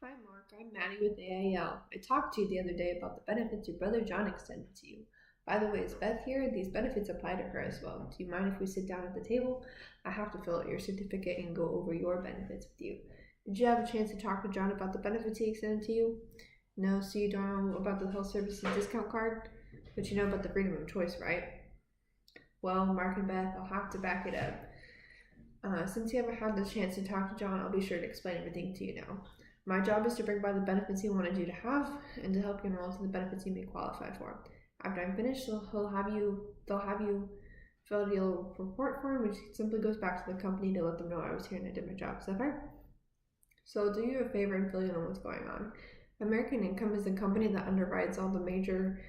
Hi, Mark. I'm Maddie with AIL. I talked to you the other day about the benefits your brother John extended to you. By the way, is Beth here? These benefits apply to her as well. Do you mind if we sit down at the table? I have to fill out your certificate and go over your benefits with you. Did you have a chance to talk to John about the benefits he extended to you? No, so you don't know about the health services discount card? But you know about the freedom of choice, right? Well, Mark and Beth, I'll have to back it up. Since you haven't had the chance to talk to John, I'll be sure to explain everything to you now. My job is to bring by the benefits he wanted you to have and to help you enroll to the benefits you may qualify for. After I'm finished, they'll have you fill out a little report form, which simply goes back to the company to let them know I was here and I did my job. Is that fair? So I'll do you a favor and fill you in what's going on. American Income is the company that underwrites all the major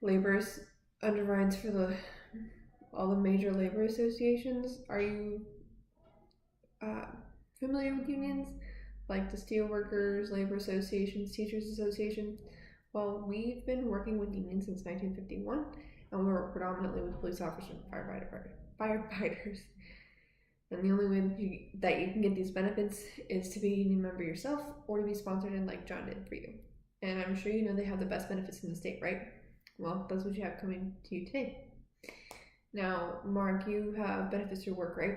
labors, underwrites for all the major labor associations. Are you uh, familiar with unions? Like the Steelworkers, Labor Associations, Teachers Association? Well, we've been working with unions since 1951, and we work predominantly with police officers and firefighters. And the only way that you can get these benefits is to be a union member yourself or to be sponsored in like John did for you. And I'm sure you know they have the best benefits in the state, right? Well, that's what you have coming to you today. Now, Mark, you have benefits through work, right?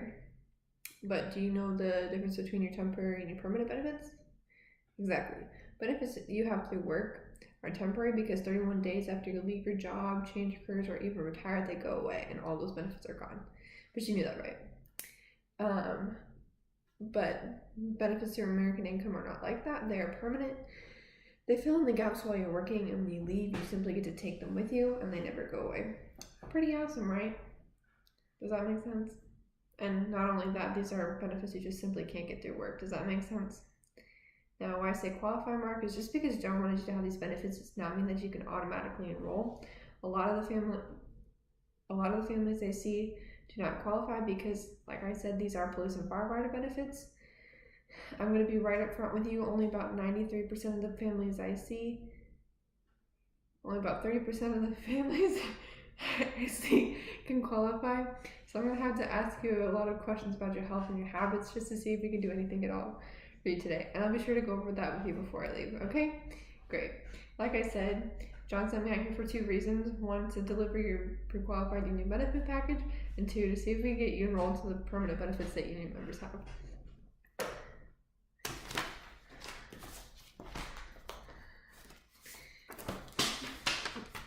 But do you know the difference between your temporary and your permanent benefits? Exactly. Benefits you have through work are temporary because 31 days after you leave your job, change careers, or even retire, they go away and all those benefits are gone. But you knew that, right? But benefits through American Income are not like that. They are permanent. They fill in the gaps while you're working, and when you leave, you simply get to take them with you, and they never go away. Pretty awesome, right? Does that make sense? And not only that, these are benefits you just simply can't get through work. Does that make sense? Now, why I say qualify, Mark, is just because John wanted you to have these benefits does not mean that you can automatically enroll. A lot of the families I see do not qualify because, like I said, these are police and firefighter benefits. I'm going to be right up front with you. Only about 93% of the families I see, only about 30% of the families I see can qualify. So I'm going to have to ask you a lot of questions about your health and your habits just to see if we can do anything at all for you today. And I'll be sure to go over that with you before I leave, okay? Great. Like I said, John sent me out here for two reasons. One, to deliver your pre-qualified union benefit package, and two, to see if we can get you enrolled to the permanent benefits that union members have.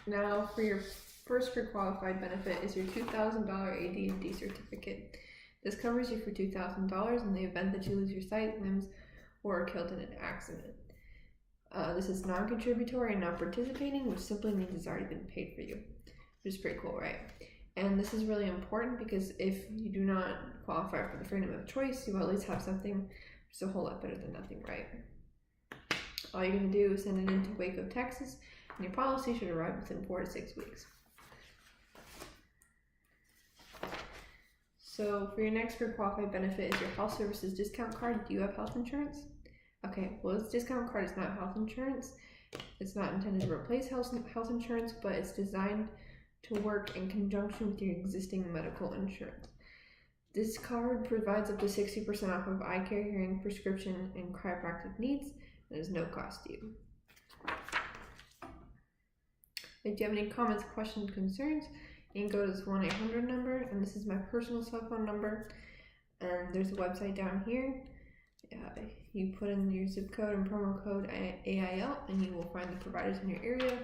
Now, for your first pre-qualified benefit is your $2,000 AD&D certificate. This covers you for $2,000 in the event that you lose your sight, limbs, or are killed in an accident. This is non-contributory and non-participating, which simply means it's already been paid for you, which is pretty cool, right? And this is really important because if you do not qualify for the freedom of choice, you at least have something which is a whole lot better than nothing, right? All you're going to do is send it into Waco, Texas, and your policy should arrive within 4 to 6 weeks. So for your next pre-qualified benefit is your health services discount card. Do you have health insurance? Okay, well, this discount card is not health insurance. It's not intended to replace health insurance, but it's designed to work in conjunction with your existing medical insurance. This card provides up to 60% off of eye care, hearing, prescription, and chiropractic needs, and is no cost to you. If you have any comments, questions, concerns, you can go to this 1-800 number, and this is my personal cell phone number, and there's a website down here. You put in your zip code and promo code AIL, and you will find the providers in your area.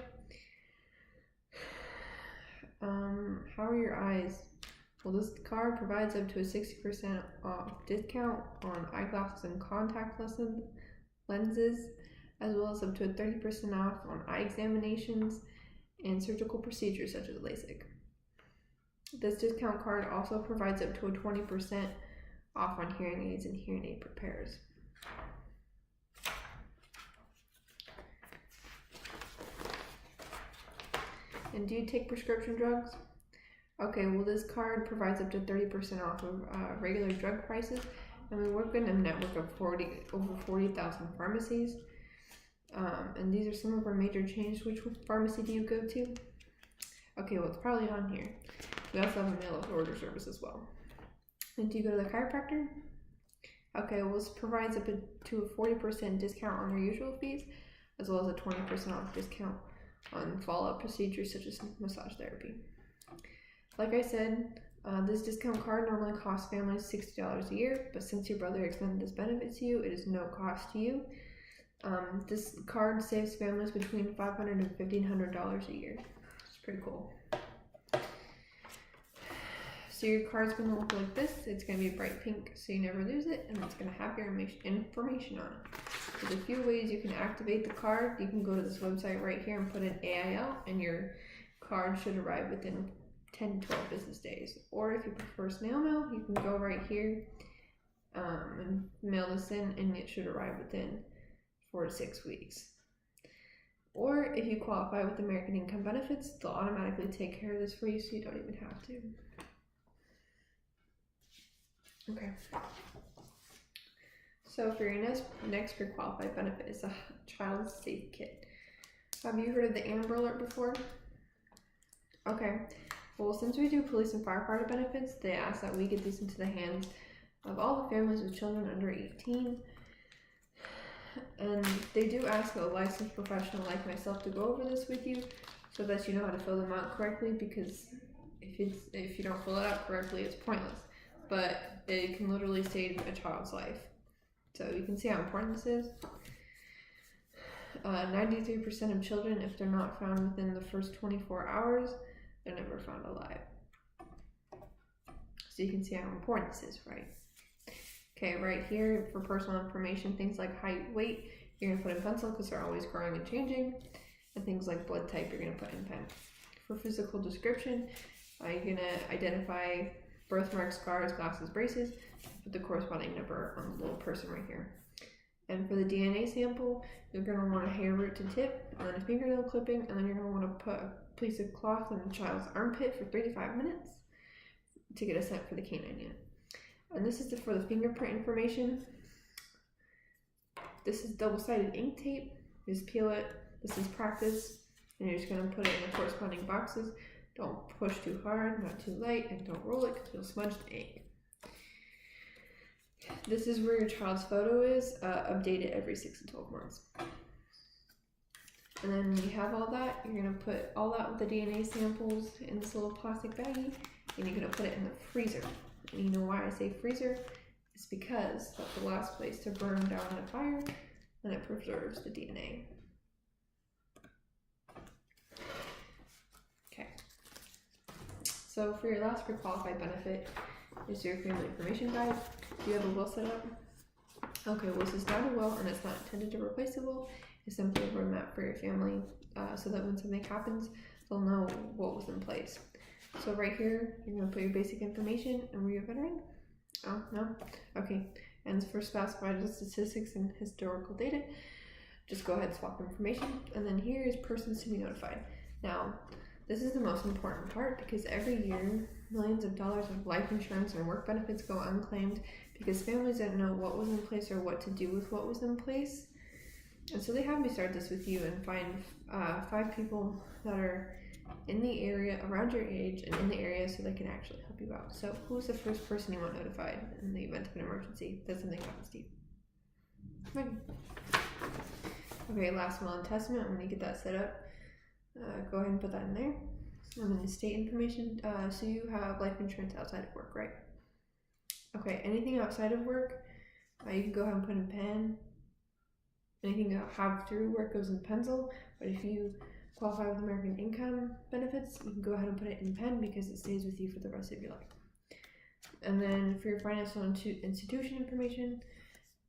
How are your eyes? Well, this card provides up to a 60% off discount on eyeglasses and contact lenses, as well as up to a 30% off on eye examinations and surgical procedures such as LASIK. This discount card also provides up to a 20% off on hearing aids and hearing aid repairs. And do you take prescription drugs? Okay, well, this card provides up to 30% off of regular drug prices, and we work in a network of over 40,000 pharmacies. And these are some of our major chains. Which pharmacy do you go to? Okay, well, it's probably on here. We also have a mail order service as well. And do you go to the chiropractor? Okay, well, this provides up to a 40% discount on their usual fees, as well as a 20% off discount on follow-up procedures such as massage therapy. Like I said, this discount card normally costs families $60 a year, but since your brother extended this benefit to you, it is no cost to you. This card saves families between $500 and $1,500 a year. It's pretty cool. So your card's going to look like this. It's going to be bright pink so you never lose it, and it's going to have your information on it. There's a few ways you can activate the card. You can go to this website right here and put in AIL, and your card should arrive within 10 to 12 business days. Or if you prefer snail mail, you can go right here and mail this in, and it should arrive within 4 to 6 weeks. Or if you qualify with American Income Benefits, they'll automatically take care of this for you so you don't even have to. Okay. So for your next pre-qualified benefit is a child safe kit. Have you heard of the Amber Alert before? Okay. Well, since we do police and firefighter benefits, they ask that we get these into the hands of all the families with children under 18. And they do ask a licensed professional like myself to go over this with you so that you know how to fill them out correctly, because if you don't fill it out correctly, it's pointless. But it can literally save a child's life. So you can see how important this is. 93% of children, if they're not found within the first 24 hours, they're never found alive. So you can see how important this is, right? Okay, right here for personal information, things like height, weight, you're going to put in pencil because they're always growing and changing. And things like blood type, you're going to put in pen. For physical description, you're going to identify birthmarks, scars, glasses, braces, with the corresponding number on the little person right here. And for the DNA sample, you're going to want a hair root to tip, and then a fingernail clipping, and then you're going to want to put a piece of cloth in the child's armpit for 3 to 5 minutes to get a scent for the canine unit. And this is for the fingerprint information. This is double-sided ink tape. You just peel it. This is practice, and you're just going to put it in the corresponding boxes. Don't push too hard, not too light, and don't roll it because you'll smudge the ink. This is where your child's photo is, updated every 6 to 12 months. And then when you have all that, you're going to put all that with the DNA samples in this little plastic baggie, and you're going to put it in the freezer. And you know why I say freezer? It's because that's the last place to burn down in a fire, and it preserves the DNA. Okay. So for your last pre-qualified benefit is your family information guide. Do you have a will set up? Okay, well, this is not a will, and it's not intended to replace a will. It's simply a roadmap for your family so that when something happens, they'll know what was in place. So right here, you're going to put your basic information, and were you a veteran? Oh, no? Okay. And for spouse vital statistics and historical data, just go ahead and swap information. And then here is persons to be notified. Now, this is the most important part because every year, millions of dollars of life insurance and work benefits go unclaimed because families didn't know what was in place or what to do with what was in place. And so they have me start this with you and find 5 people that are in the area, around your age, and in the area so they can actually help you out. So who's the first person you want notified in the event of an emergency that something happens to you? Okay, last will and testament. When you get that set up, go ahead and put that in there. And then the state information. So you have life insurance outside of work, right? Okay, anything outside of work, you can go ahead and put in pen. Anything you have through work goes in pencil, but if you qualify with American Income Benefits, you can go ahead and put it in pen because it stays with you for the rest of your life. And then for your financial institution information,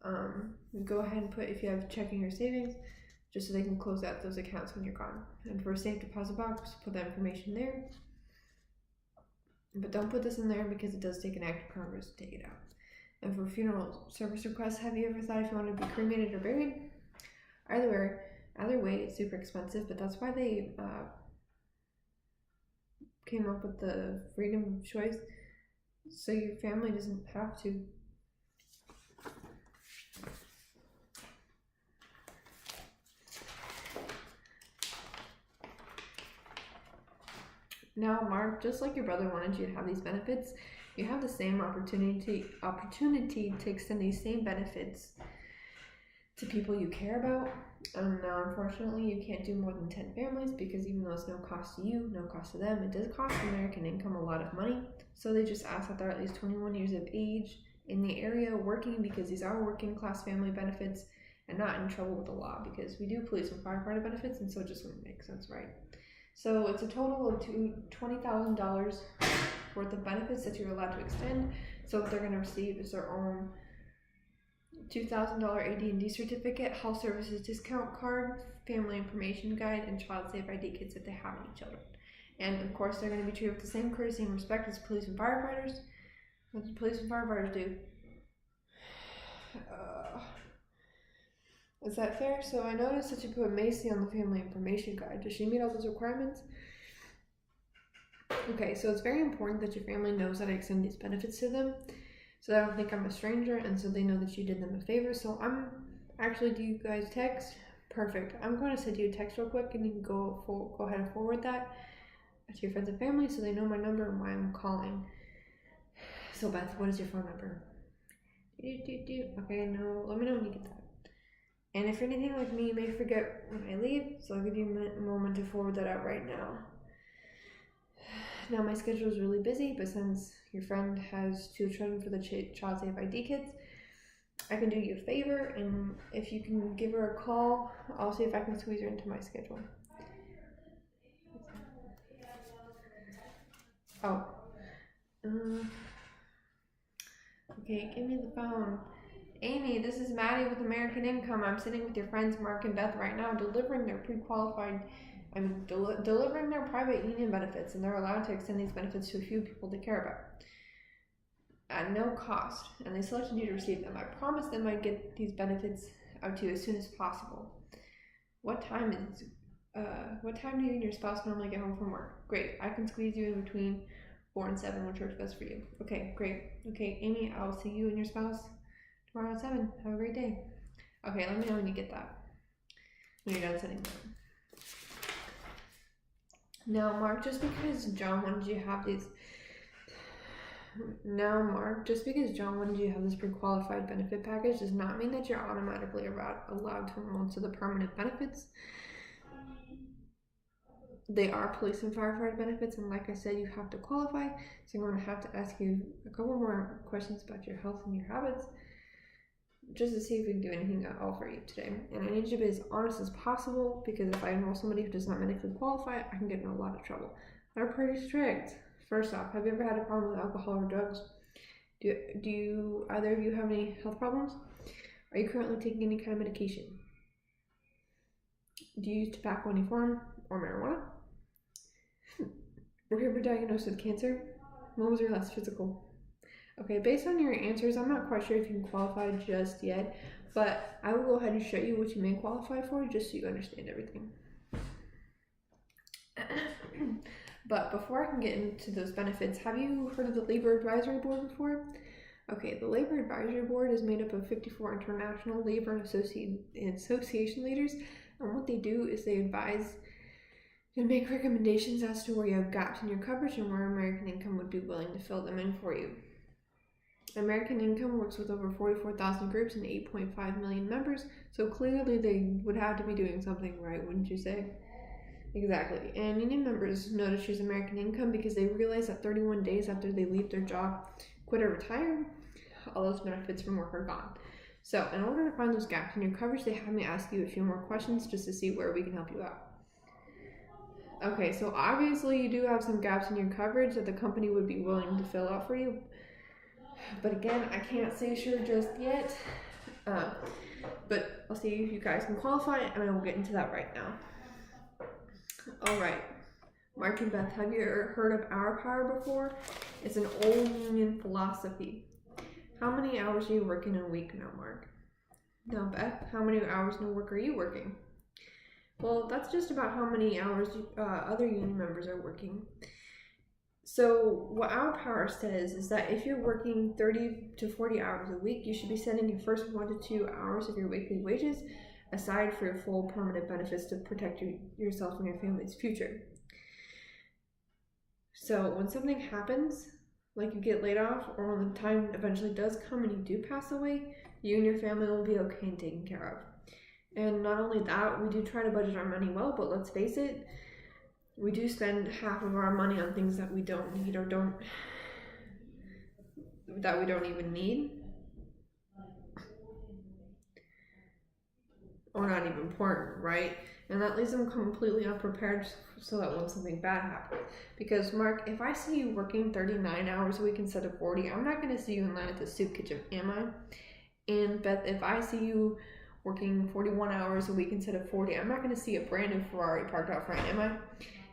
go ahead and put if you have checking or savings, just so they can close out those accounts when you're gone. And for a safe deposit box, put that information there. But don't put this in there because it does take an act of Congress to take it out. And for funeral service requests, have you ever thought if you want to be cremated or buried? Either way, it's super expensive, but that's why they came up with the freedom of choice, so your family doesn't have to. Now, Mark, just like your brother wanted you to have these benefits, You have the same opportunity to extend these same benefits to people you care about. Now, unfortunately, you can't do more than 10 families because even though it's no cost to you, no cost to them, it does cost American Income a lot of money. So they just ask that they're at least 21 years of age in the area working, because these are working class family benefits, and not in trouble with the law, because we do police and firefighter benefits, and so it just wouldn't make sense, right? So it's a total of $20,000 worth of benefits that you're allowed to extend. So what they're going to receive is their own $2,000 AD&D certificate, health services discount card, family information guide, and child safe ID kits if they have any children. And of course, they're going to be treated with the same courtesy and respect as police and firefighters. What do police and firefighters do? Is that fair? So I noticed that you put Macy on the family information guide. Does she meet all those requirements? Okay, so it's very important that your family knows that I extend these benefits to them, so they don't think I'm a stranger, and so they know that you did them a favor. So do you guys text? Perfect. I'm going to send you a text real quick, and you can go ahead and forward that to your friends and family so they know my number and why I'm calling. So Beth, what is your phone number? Okay, no, let me know when you get that. And if you're anything like me, you may forget when I leave, so I'll give you a moment to forward that out right now. Now, my schedule is really busy, but since your friend has 2 children for the child safe ID kits, I can do you a favor, and if you can give her a call, I'll see if I can squeeze her into my schedule. Okay, give me the phone. Amy, this is Maddie with American Income. I'm sitting with your friends Mark and Beth right now, delivering their delivering their private union benefits, and they're allowed to extend these benefits to a few people they care about at no cost, and they selected you to receive them. I promised them I'd get these benefits out to you as soon as possible. What time do you and your spouse normally get home from work? Great, I can squeeze you in between 4 and 7, which works best for you. Okay, great. Okay, Amy, I'll see you and your spouse tomorrow at 7. Have a great day. Okay, let me know when you get that. When you're done sending them. Now, Mark, just because John wanted you to have this pre-qualified benefit package does not mean that you're automatically allowed to enroll into the permanent benefits. They are police and firefighter benefits, and like I said, you have to qualify, so I'm going to have to ask you a couple more questions about your health and your habits, just to see if we can do anything at all for you today. And I need you to be as honest as possible, because if I enroll somebody who does not medically qualify, I can get in a lot of trouble. They're pretty strict. First off, have you ever had a problem with alcohol or drugs? Do either of you have any health problems? Are you currently taking any kind of medication? Do you use tobacco in any form or marijuana? Were you ever diagnosed with cancer? When was your last physical? Okay, based on your answers, I'm not quite sure if you can qualify just yet, but I will go ahead and show you what you may qualify for, just so you understand everything. But before I can get into those benefits, have you heard of the Labor Advisory Board before? Okay, the Labor Advisory Board is made up of 54 international labor and association leaders, and what they do is they advise and make recommendations as to where you have gaps in your coverage and where American Income would be willing to fill them in for you. American Income works with over 44,000 groups and 8.5 million members, so clearly they would have to be doing something right, wouldn't you say? Exactly. And union members know to choose American Income because they realize that 31 days after they leave their job, quit or retire, all those benefits from work are gone. So in order to find those gaps in your coverage, they have me ask you a few more questions just to see where we can help you out. Okay, so obviously you do have some gaps in your coverage that the company would be willing to fill out for you. But again, I can't say sure just yet. But I'll see if you guys can qualify, and I will get into that right now. Alright, Mark and Beth, have you ever heard of Our Power before? It's an old union philosophy. How many hours are you working in a week now, Mark? Now, Beth, how many hours no work are you working? Well, that's just about how many hours other union members are working. So what Our Power says is that if you're working 30 to 40 hours a week, you should be sending your first 1 to 2 hours of your weekly wages aside for your full permanent benefits to protect yourself and your family's future. So when something happens, like you get laid off, or when the time eventually does come and you do pass away, you and your family will be okay and taken care of. And not only that, we do try to budget our money well, but let's face it, we do spend half of our money on things that we don't need or that we don't even need, or not even important, right? And that leaves them completely unprepared so that when something bad happens. Because Mark, if I see you working 39 hours a week instead of 40, I'm not going to see you in line at the soup kitchen, am I? And Beth, if I see you working 41 hours a week instead of 40, I'm not going to see a brand new Ferrari parked out front, am I?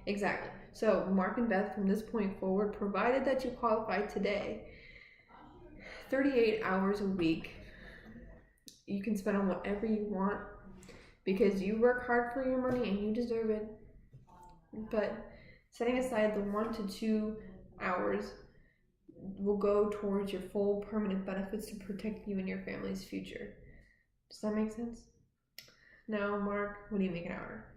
Exactly. So Mark and Beth, from this point forward, provided that you qualify today, 38 hours a week, you can spend on whatever you want because you work hard for your money and you deserve it. But setting aside the 1 to 2 hours will go towards your full permanent benefits to protect you and your family's future. Does that make sense? Now, Mark, what do you make an hour?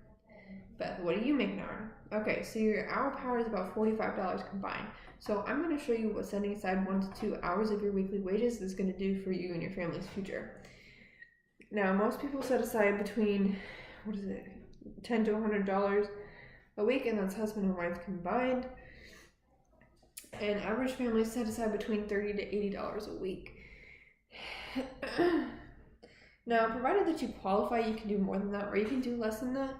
Beth, what do you make an hour? Okay, so your hour power is about $45 combined. So I'm going to show you what setting aside 1 to 2 hours of your weekly wages is going to do for you and your family's future. Now, most people set aside between, $10 to $100 a week, and that's husband and wife combined. And average families set aside between $30 to $80 a week. Now, provided that you qualify, you can do more than that, or you can do less than that.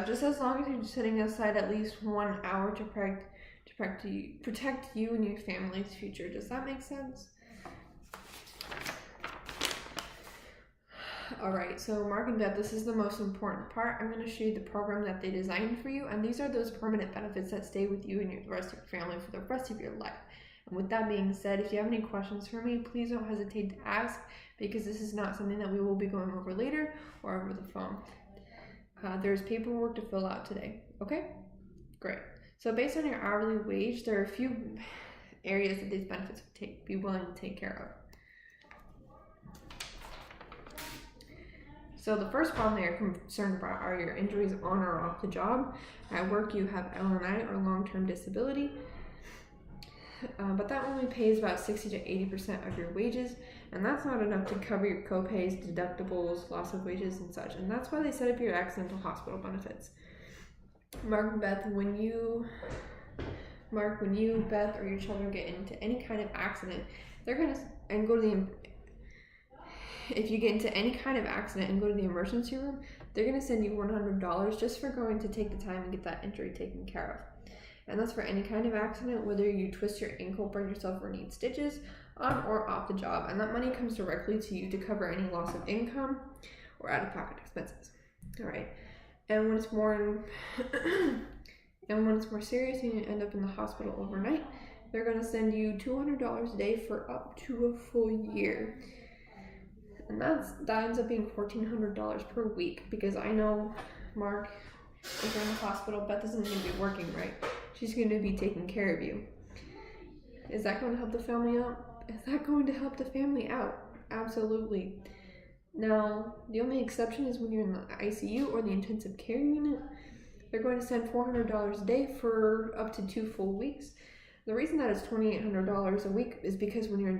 Just as long as you're setting aside at least 1 hour to protect you and your family's future. Does that make sense? Alright, so Mark and Beth, this is the most important part. I'm going to show you the program that they designed for you, and these are those permanent benefits that stay with you and the rest of your family for the rest of your life. And with that being said, if you have any questions for me, please don't hesitate to ask, because this is not something that we will be going over later or over the phone. There's paperwork to fill out today. Okay? Great. So based on your hourly wage, there are a few areas that these benefits would be willing to take care of. So the first problem they are concerned about are your injuries on or off the job. At work, you have L&I or long-term disability, but that only pays about 60 to 80% of your wages, and that's not enough to cover your co-pays, deductibles, loss of wages, and such. And that's why they set up your accidental hospital benefits. Mark and Beth, when you, Beth, or your children get into any kind of accident, if you get into any kind of accident and go to the emergency room, they're going to send you $100 just for going to take the time and get that injury taken care of. And that's for any kind of accident, whether you twist your ankle, break yourself, or need stitches on or off the job. And that money comes directly to you to cover any loss of income or out-of-pocket expenses. All right. And when it's more serious and you end up in the hospital overnight, they're going to send you $200 a day for up to a full year. And that ends up being $1,400 per week, because I know Mark is in the hospital. Beth isn't going to be working, right? She's going to be taking care of you. Is that going to help the family out? Is that going to help the family out? Absolutely. Now, the only exception is when you're in the ICU or the intensive care unit. They're going to send $400 a day for up to 2 full weeks. The reason that it's $2,800 a week is because when you're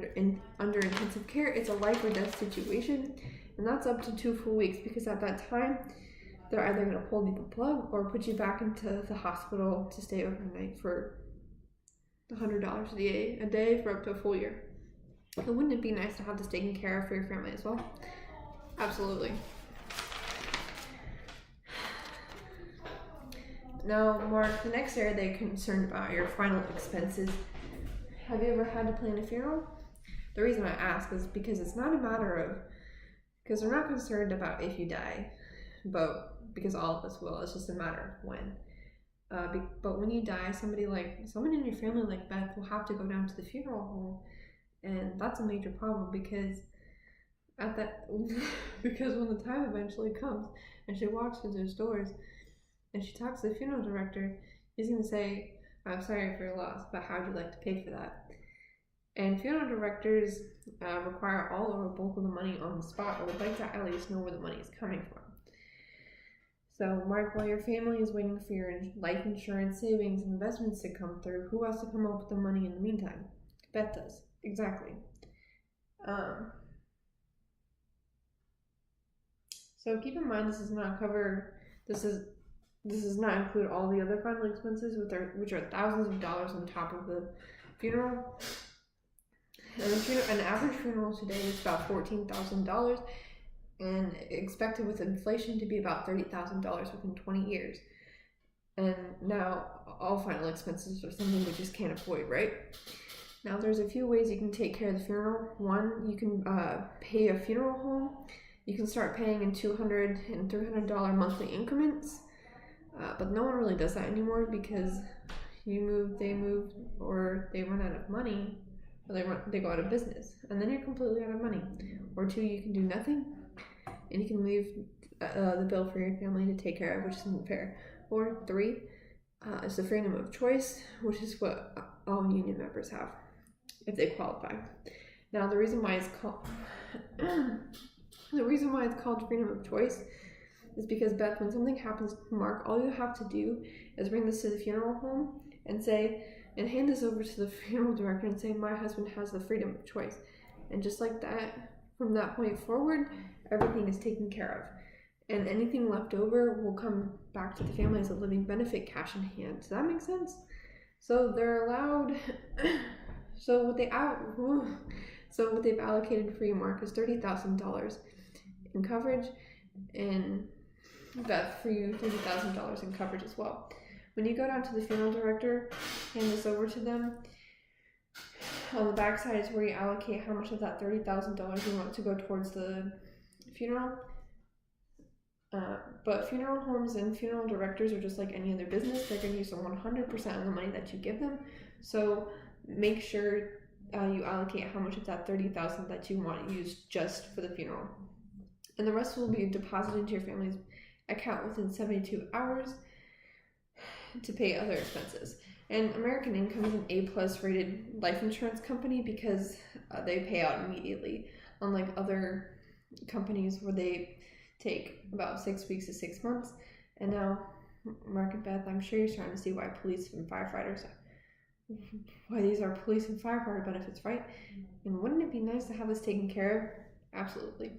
under intensive care, it's a life or death situation, and that's up to 2 full weeks, because at that time, they're either going to pull you the plug or put you back into the hospital to stay overnight for $100 a day for up to a full year. And wouldn't it be nice to have this taken care of for your family as well? Absolutely. Now, Mark, the next area they're concerned about are your final expenses. Have you ever had to plan a funeral? The reason I ask is because it's not a matter of, because they're not concerned about if you die, but because all of us will. It's just a matter of when. But when you die, someone in your family like Beth will have to go down to the funeral home, and that's a major problem, because because when the time eventually comes and she walks through those doors and she talks to the funeral director, he's going to say, "I'm sorry for your loss, but how would you like to pay for that?" And funeral directors require all or bulk of the money on the spot, or would like to at least know where the money is coming from. So, Mark, while your family is waiting for your life insurance, savings, and investments to come through, who has to come up with the money in the meantime? Beth does. Exactly. Um, so keep in mind this does not cover. This does not include all the other final expenses, which are thousands of dollars on top of the funeral. An average funeral today is about $14,000, and expected with inflation to be about $30,000 within 20 years. And now all final expenses are something we just can't avoid, right? Now there's a few ways you can take care of the funeral. One, you can pay a funeral home. You can start paying in $200 and $300 monthly increments, but no one really does that anymore because you move, they move, or they run out of money, or they go out of business, and then you're completely out of money. Or two, you can do nothing, and you can leave the bill for your family to take care of, which isn't fair. Or three, is the freedom of choice, which is what all union members have if they qualify. Now, the reason why it's called freedom of choice is because, Beth, when something happens to Mark, all you have to do is bring this to the funeral home and hand this over to the funeral director and say, my husband has the freedom of choice. And just like that, from that point forward, everything is taken care of. And anything left over will come back to the family as a living benefit, cash in hand. Does that make sense? So they're allowed. So what they've allocated for you, Mark, is $30,000 in coverage, and that for you $30,000 in coverage as well. When you go down to the funeral director, hand this over to them. On the back side is where you allocate how much of that $30,000 you want to go towards the funeral. But funeral homes and funeral directors are just like any other business. They're going to use 100% of the money that you give them. So make sure you allocate how much of that $30,000 that you want used just for the funeral. And the rest will be deposited into your family's account within 72 hours to pay other expenses. And American Income is an A+ rated life insurance company because they pay out immediately, unlike other companies where they take about 6 weeks to 6 months. And now, Mark and Beth, I'm sure you're starting to see why these are police and firefighter benefits, right? And wouldn't it be nice to have this taken care of? Absolutely.